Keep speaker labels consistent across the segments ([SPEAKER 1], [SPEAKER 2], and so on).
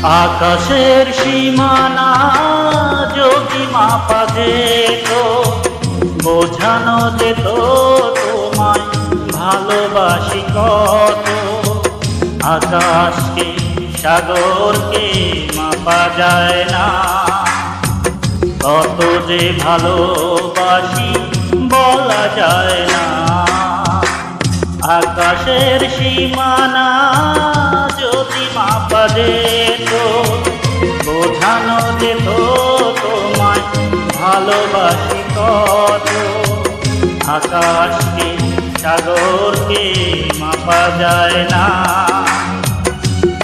[SPEAKER 1] আকাশের সীমানা যদি মাপা যেত, বোঝানো যেত তোমায় ভালোবাসি কত। আকাশকে সাগরকে মাপা যায় না, কত যে ভালোবাসি বলা যায় না। আকাশের সীমানা যদি মাপা যেত, বোঝানো যেত তোমায় ভালোবাসি কত। আকাশকে সাগরকে মাপা যায় না,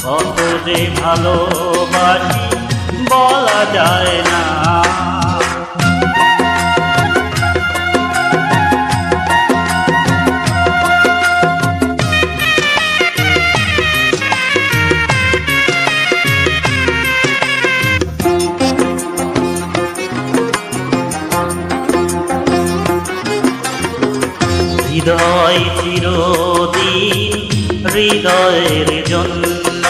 [SPEAKER 1] কত যে ভালোবাসি বলা যায় না। হৃদয় চিরদিন হৃদয়ের জন্য,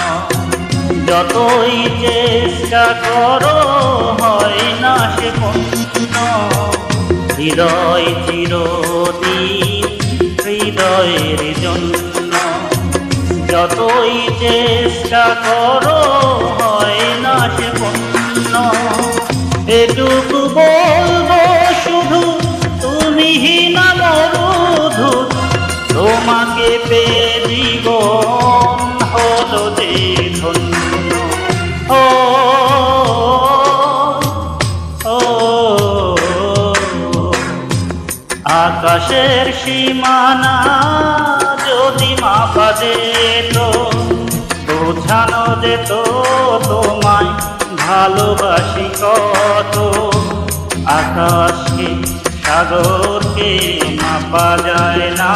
[SPEAKER 1] যতই চেষ্টা করো হয় না সে পূর্ণ। হৃদয় চিরদিন হৃদয়ের জন্য, যতই চেষ্টা করো হয় না সে পূর্ণ। এটুকু বলবো শুধু তুমি না মরুধু, তোমাকে পেয়ে জীবন হলো যে ধন্য। ও ও আকাশের সীমানা যদি মাপা যেত, বোঝানো যেত তোমায় ভালোবাসি কত। আকাশকে সাগরকে মাপা যায় না,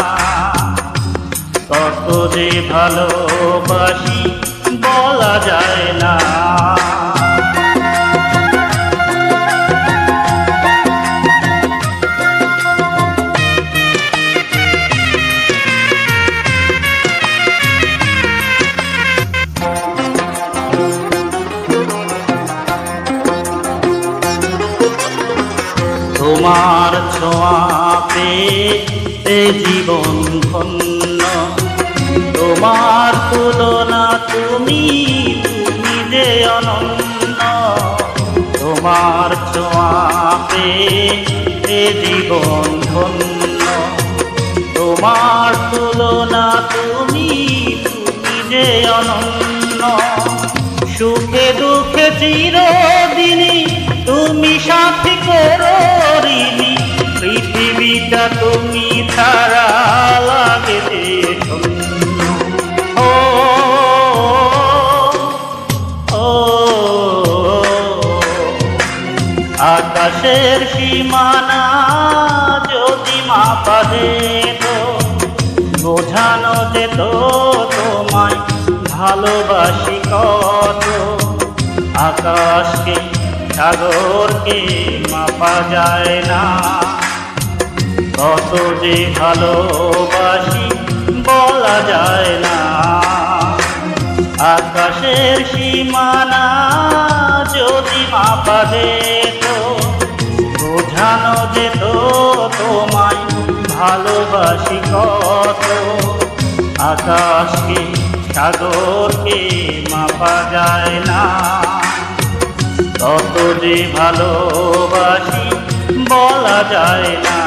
[SPEAKER 1] কত যে ভালোবাসি বলা যায় না। তোমার ছোঁয়া পেয়ে জীবন ধন্য, তোমার তুলনা তুমি যে অনন্য। তোমার ছোঁয়া পেয়ে জীবন ধন্য, তোমার তুলনা তুমি যে অনন্য। সুখে দুঃখে চিরদিনই তুমি সাথী করো ঋণী, পৃথিবীটা তুমি ছাড়া লাগে যে শূন্য। ও ও আকাশের সীমানা যদি মাপা যেত, বোঝানো যেত তোমায় ভালোবাসি কত। আকাশকে সাগরকে মাপা যায় না, কত যে ভালোবাসি বলা যায় না। আকাশের সীমানা যদি মাপা যেত, বোঝানো যেত তোমায় ভালোবাসি কত। আকাশকে সাগরকে মাপা যায় না, কত যে ভালোবাসি বলা যায় না।